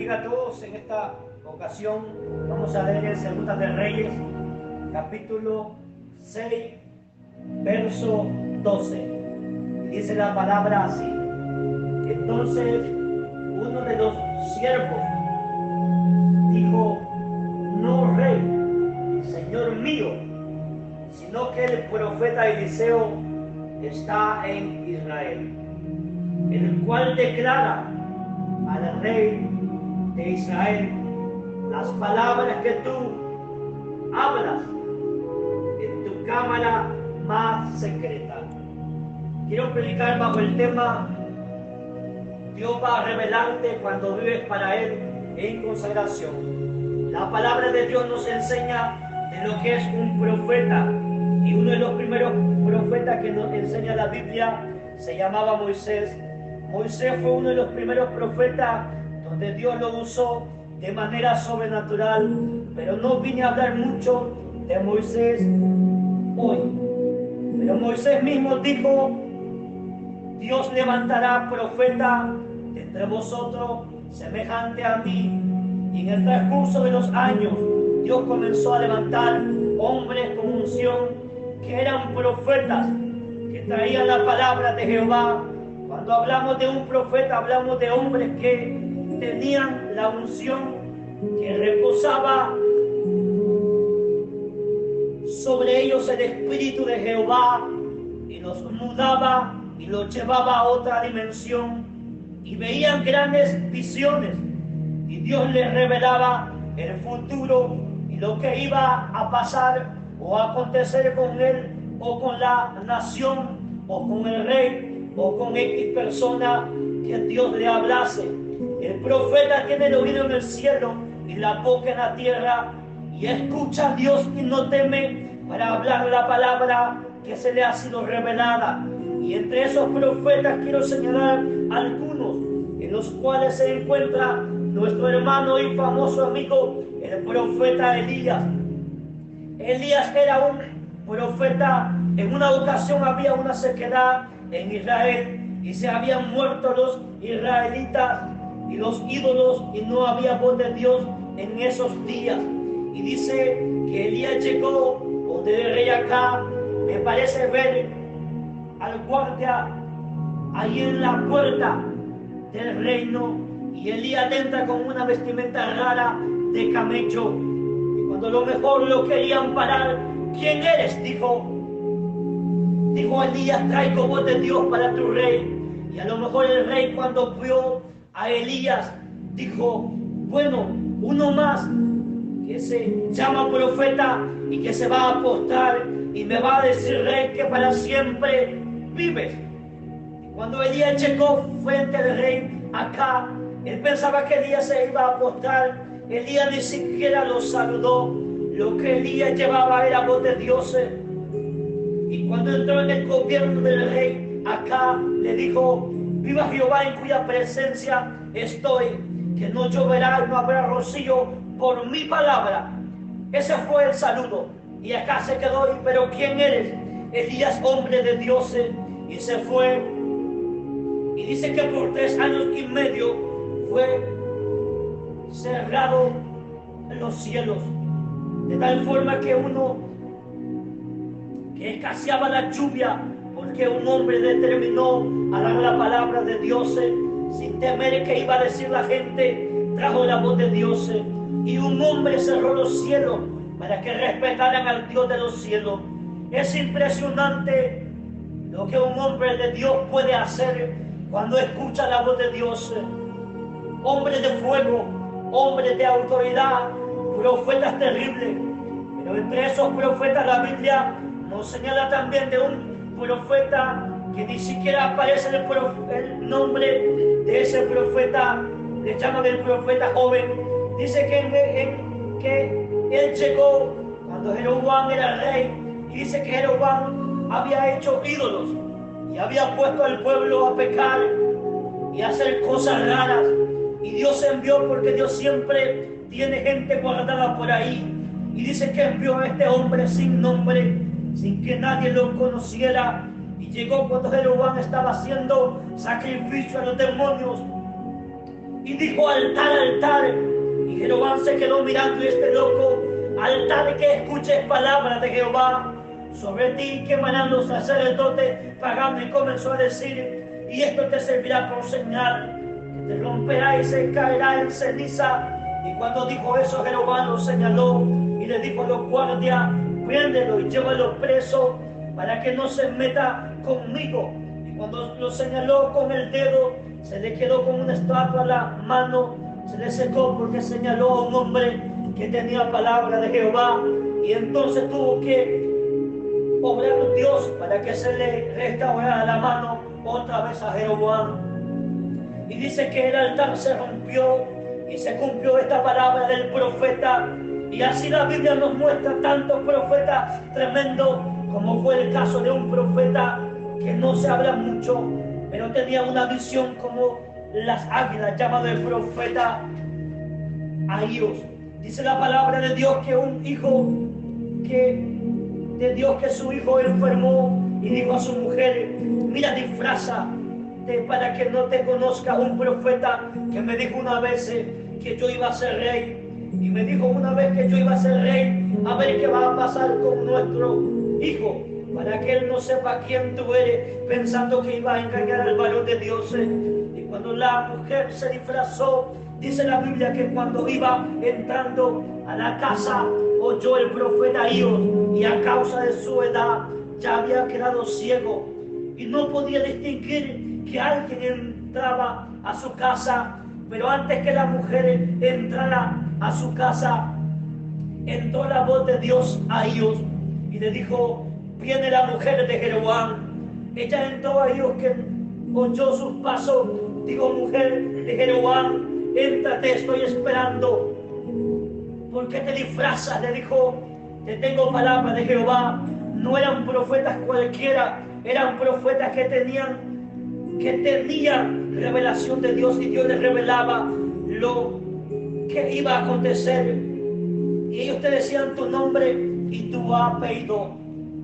bendiga a todos. En esta ocasión vamos a leer en Segunda de Reyes, capítulo 6, verso 12. Dice la palabra así: entonces uno de los siervos dijo: no, rey, señor mío, sino que el profeta Eliseo está en Israel, el cual declara al rey de Israel las palabras que tú hablas en tu cámara más secreta. Quiero predicar bajo el tema: Dios va a revelarte cuando vives para Él en consagración. La palabra de Dios nos enseña de lo que es un profeta, y uno de los primeros profetas que nos enseña la Biblia se llamaba Moisés. Moisés fue uno de los primeros profetas donde Dios lo usó de manera sobrenatural, pero no vine a hablar mucho de Moisés hoy. Pero Moisés mismo dijo: Dios levantará profeta entre vosotros semejante a mí. Y en el transcurso de los años Dios comenzó a levantar hombres con unción que eran profetas, que traían la palabra de Jehová. Cuando hablamos de un profeta, hablamos de hombres que tenían la unción, que reposaba sobre ellos el Espíritu de Jehová, y los mudaba y los llevaba a otra dimensión, y veían grandes visiones, y Dios les revelaba el futuro y lo que iba a pasar o a acontecer con él, o con la nación, o con el rey, o con X persona que Dios le hablase. El profeta tiene el oído en el cielo y la boca en la tierra, y escucha a Dios y no teme para hablar la palabra que se le ha sido revelada. Y entre esos profetas quiero señalar algunos, en los cuales se encuentra nuestro hermano y famoso amigo, el profeta Elías. Elías era un profeta. En una ocasión había una sequedad en Israel y se habían muerto los israelitas y los ídolos, y no había voz de Dios en esos días. Y dice que Elías llegó donde el rey Acab, me parece ver al guardia ahí en la puerta del reino, y Elías entra con una vestimenta rara de camello, y cuando lo mejor lo querían parar: ¿quién eres? Dijo Elías: traigo voz de Dios para tu rey. Y a lo mejor el rey, cuando vio a Elías, dijo: bueno, uno más que se llama profeta y que se va a apostar y me va a decir, rey, que para siempre vives. Y cuando Elías llegó frente al rey acá, él pensaba que Elías se iba a apostar. Elías ni siquiera lo saludó. Lo que Elías llevaba era voz de Dios. Y cuando entró en el gobierno del rey acá, le dijo: viva Jehová en cuya presencia estoy, que no lloverá y no habrá rocío por mi palabra. Ese fue el saludo. Y acá se quedó: pero ¿quién eres? Elías, hombre de Dios. Y se fue. Y dice que por 3 años y medio fue cerrado en los cielos, de tal forma que escaseaba la lluvia, porque un hombre determinó a dar la palabra de Dios sin temer que iba a decir la gente. Trajo la voz de Dios, y un hombre cerró los cielos para que respetaran al Dios de los cielos. Es impresionante lo que un hombre de Dios puede hacer cuando escucha la voz de Dios. Hombres de fuego, hombres de autoridad, profetas terribles. Pero entre esos profetas la Biblia nos señala también de un profeta que ni siquiera aparece el nombre de ese profeta. Le llaman el profeta joven. Dice que él llegó cuando Jeroboam era rey, y dice que Jeroboam había hecho ídolos y había puesto al pueblo a pecar y a hacer cosas raras. Y Dios envió, porque Dios siempre tiene gente guardada por ahí, y dice que envió a este hombre sin nombre, sin que nadie lo conociera. Y llegó cuando Jeroboam estaba haciendo sacrificio a los demonios, y dijo: altar, altar. Y Jeroboam se quedó mirando, y este loco: altar que escuches palabras de Jehová, sobre ti quemarán los sacerdotes pagando. Y comenzó a decir: y esto te servirá por señal, que te romperá y se caerá en ceniza. Y cuando dijo eso, Jeroboam lo señaló y le dijo a los guardias: préndelo y llévalo preso, para que no se meta conmigo. Y cuando lo señaló con el dedo, se le quedó como una estatua la mano, se le secó, porque señaló a un hombre que tenía palabra de Jehová. Y entonces tuvo que obrar Dios para que se le restaurara la mano otra vez a Jeroboam. Y dice que el altar se rompió y se cumplió esta palabra del profeta. Y así la Biblia nos muestra tantos profetas tremendos, como fue el caso de un profeta que no se habla mucho, pero tenía una visión como las águilas, llamado el profeta Ahías. Dice la palabra de Dios que un hijo de Dios, que su hijo enfermó, y dijo a su mujer: mira, disfrázate para que no te conozca un profeta que me dijo una vez que yo iba a ser rey. Y me dijo una vez que yo iba a ser rey, a ver qué va a pasar con nuestro hijo, para que él no sepa quién tú eres, pensando que iba a engañar al varón de Dios. Y cuando la mujer se disfrazó, dice la Biblia que cuando iba entrando a la casa, oyó el profeta Ahías, y a causa de su edad ya había quedado ciego y no podía distinguir que alguien entraba a su casa. Pero antes que la mujer entrara a su casa, entró la voz de Dios a Ahías y le dijo: viene la mujer de Jeroboam. Ella entró a Ahías, que oyó sus pasos. Dijo: mujer de Jeroboam, entra, te estoy esperando. ¿Por qué te disfrazas? Le dijo: te tengo palabra de Jehová. No eran profetas cualquiera, eran profetas que tenían revelación de Dios, y Dios les revelaba lo que iba a acontecer. Y ellos te decían tu nombre y tu apellido.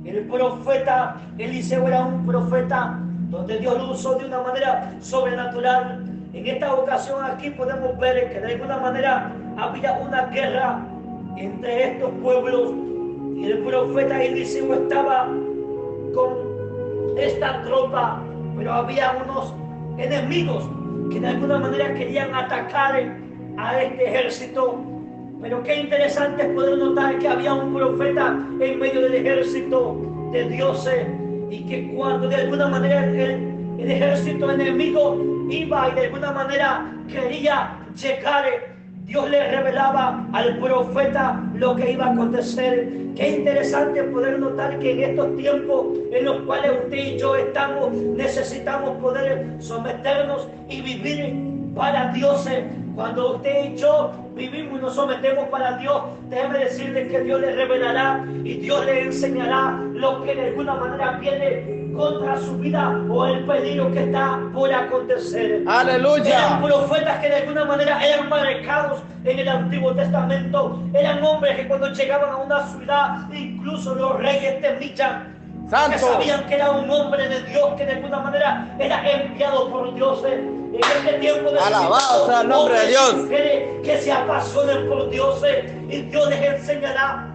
El profeta Eliseo era un profeta donde Dios lo usó de una manera sobrenatural. En esta ocasión aquí podemos ver que de alguna manera había una guerra entre estos pueblos, y el profeta Eliseo estaba con esta tropa, pero había unos enemigos que de alguna manera querían atacar a este ejército. Pero qué interesante es poder notar que había un profeta en medio del ejército de Dios, y que cuando de alguna manera el ejército enemigo iba y de alguna manera quería llegar, Dios le revelaba al profeta lo que iba a acontecer. Qué interesante poder notar que en estos tiempos en los cuales usted y yo estamos, necesitamos poder someternos y vivir para Dios. Cuando usted y yo vivimos y nos sometemos para Dios, déjeme decirle que Dios le revelará y Dios le enseñará lo que de alguna manera viene contra su vida o el peligro que está por acontecer. Aleluya. Eran profetas que de alguna manera eran marcados en el Antiguo Testamento. Eran hombres que cuando llegaban a una ciudad, incluso los reyes temían, que sabían que era un hombre de Dios, que de alguna manera era enviado por Dios. En este tiempo de alabado sea el nombre de Dios, que se apasionen por Dios, y Dios les enseñará.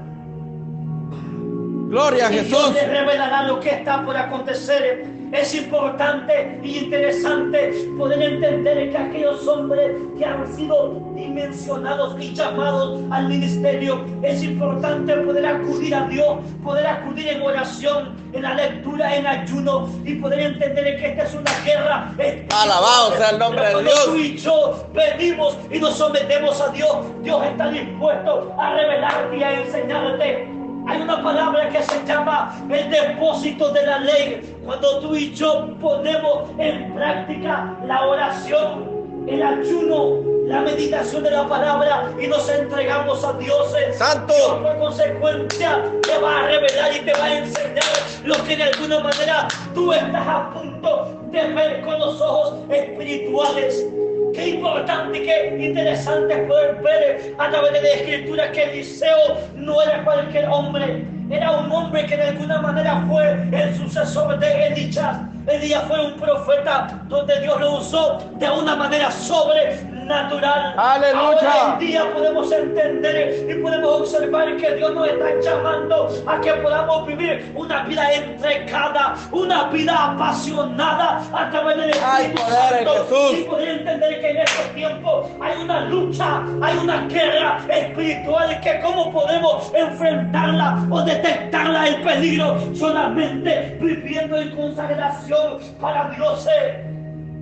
Gloria a Jesús. Dios les revelará lo que está por acontecer. Es importante y interesante poder entender que aquellos hombres que han sido dimensionados y llamados al ministerio, es importante poder acudir a Dios, poder acudir en oración, en la lectura, en ayuno, y poder entender que esta es una guerra. Alabado sea el nombre de Dios. Cuando tú y yo venimos y nos sometemos a Dios, Dios está dispuesto a revelarte y a enseñarte. Hay una palabra que se llama el depósito de la ley. Cuando tú y yo ponemos en práctica la oración, el ayuno, la meditación de la palabra, y nos entregamos a Dios, Santo, Dios por consecuencia te va a revelar y te va a enseñar lo que de alguna manera tú estás a punto de ver con los ojos espirituales. Qué importante y qué interesante es poder ver a través de la Escritura que Eliseo no era cualquier hombre. Era un hombre que de alguna manera fue el sucesor de Elías. Elías fue un profeta donde Dios lo usó de una manera sobrenatural. Aleluya. Ahora en día podemos entender y podemos observar que Dios nos está llamando a que podamos vivir una vida entregada, una vida apasionada a través del Espíritu poder en Santo. Jesús. Y poder entender que en estos tiempos hay una lucha, hay una guerra espiritual, que cómo podemos enfrentarla o detectarla, el peligro, solamente viviendo en consagración para Dios.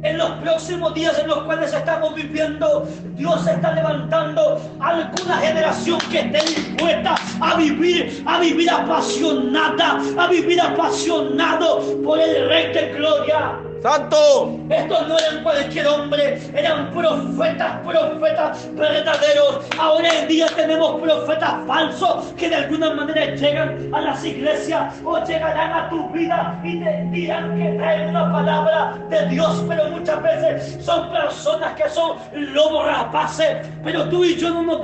En los próximos días en los cuales estamos viviendo, Dios está levantando alguna generación que esté dispuesta a vivir apasionada, a vivir apasionado por el Rey de Gloria. Santo. Estos no eran cualquier hombre, eran profetas verdaderos. Ahora en día tenemos profetas falsos que de alguna manera llegan a las iglesias o llegarán a tu vida y te dirán que traen una palabra de Dios, pero muchas veces son personas que son lobos rapaces. Pero tú y yo no nos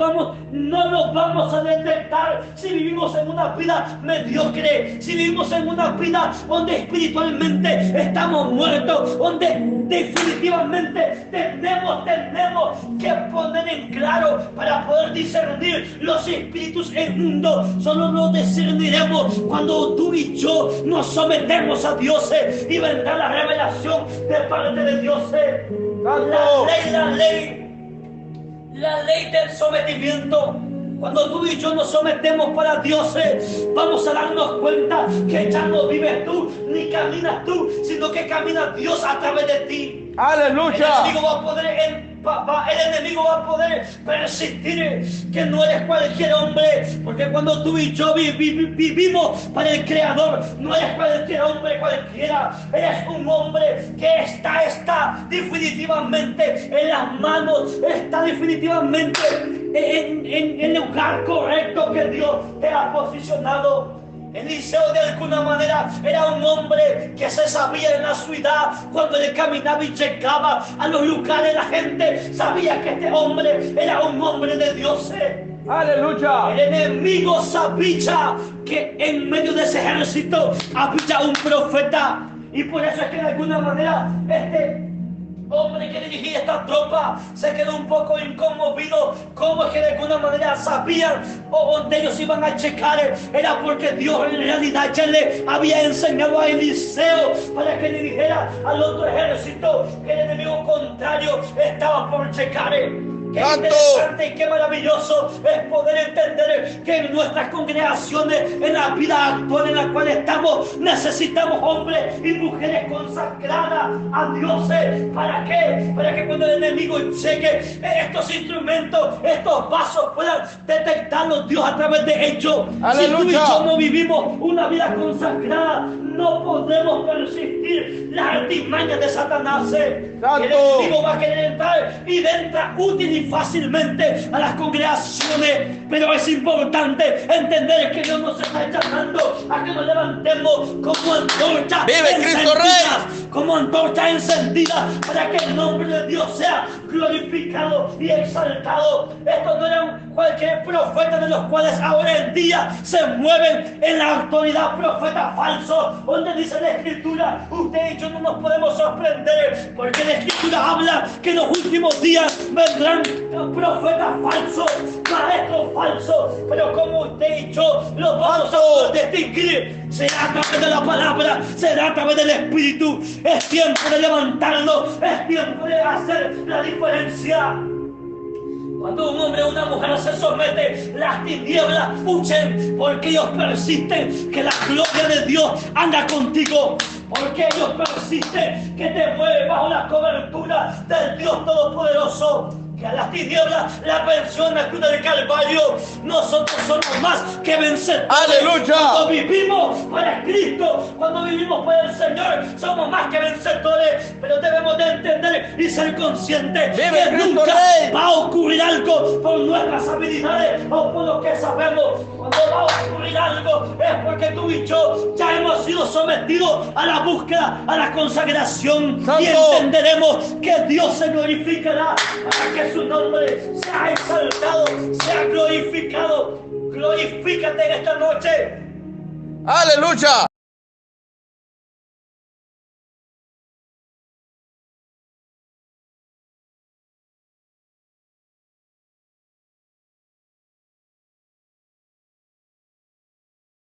vamos a detectar si vivimos en una vida mediocre, si vivimos en una vida donde espiritualmente estamos muertos, donde definitivamente tenemos que poner en claro para poder discernir los espíritus inmundos. Solo lo discerniremos cuando tú y yo nos sometemos a Dios y vendrá la revelación de parte de Dios. La ley del sometimiento. Cuando tú y yo nos sometemos para Dios, vamos a darnos cuenta que ya no vives tú ni caminas tú, sino que camina Dios a través de ti. Aleluya. El enemigo va a poder persistir que no eres cualquier hombre, porque cuando tú y yo vivimos para el Creador, no eres cualquier hombre cualquiera, eres un hombre que está definitivamente en las manos, está definitivamente en el lugar correcto que Dios te ha posicionado. Eliseo de alguna manera era un hombre que se sabía en la ciudad. Cuando él caminaba y llegaba a los lugares, la gente sabía que este hombre era un hombre de Dios. Aleluya. El enemigo sabía que en medio de ese ejército había un profeta, y por eso es que de alguna manera este hombre que dirigía esta tropa se quedó un poco inconmovido. Como es que de alguna manera sabían o donde ellos iban a checar? Era porque Dios en realidad ya le había enseñado a Eliseo para que dijera al otro ejército que el enemigo contrario estaba por checar. Qué interesante y qué maravilloso es poder entender que en nuestras congregaciones, en la vida actual en la cual estamos, necesitamos hombres y mujeres consagradas a Dios. ¿Para qué? Para que cuando el enemigo llegue, estos instrumentos, estos vasos, puedan detectarlos Dios a través de ellos. Aleluya. Si tú y yo no vivimos una vida consagrada, no podemos persistir las artimañas de Satanás. El enemigo va a querer entrar y entra útil y fácilmente a las congregaciones, pero es importante entender que Dios nos está llamando a que nos levantemos como antorchas encendidas, como antorchas encendidas, para que el nombre de Dios sea glorificado y exaltado. Estos no eran cualquier profeta de los cuales ahora en día se mueven en la autoridad, profetas falsos, donde dice la Escritura, usted y yo no nos podemos sorprender, porque la Escritura habla que en los últimos días vendrán profetas falsos, maestros falsos, pero como usted y yo los vamos a poder distinguir, será a través de la palabra, será a través del Espíritu. Es tiempo de levantarnos, es tiempo de hacer la diferencia. Cuando un hombre o una mujer se somete, las tinieblas huyen, porque ellos persisten que la gloria de Dios anda contigo, porque ellos persisten que te mueves bajo la cobertura del Dios Todopoderoso. Que a las tinieblas la pensión en la cruz del Calvario, nosotros somos más que vencedores. Aleluya. Cuando vivimos para Cristo, cuando vivimos para el Señor, somos más que vencedores. Pero debemos de entender y ser conscientes que nunca va a ocurrir algo por nuestras habilidades o por lo que sabemos. Cuando va a ocurrir algo es porque tú y yo ya hemos sido sometidos a la búsqueda, a la consagración. Santo. Y entenderemos que Dios se glorificará para que su nombre sea exaltado, sea glorificado. Glorifícate en esta noche. Aleluya.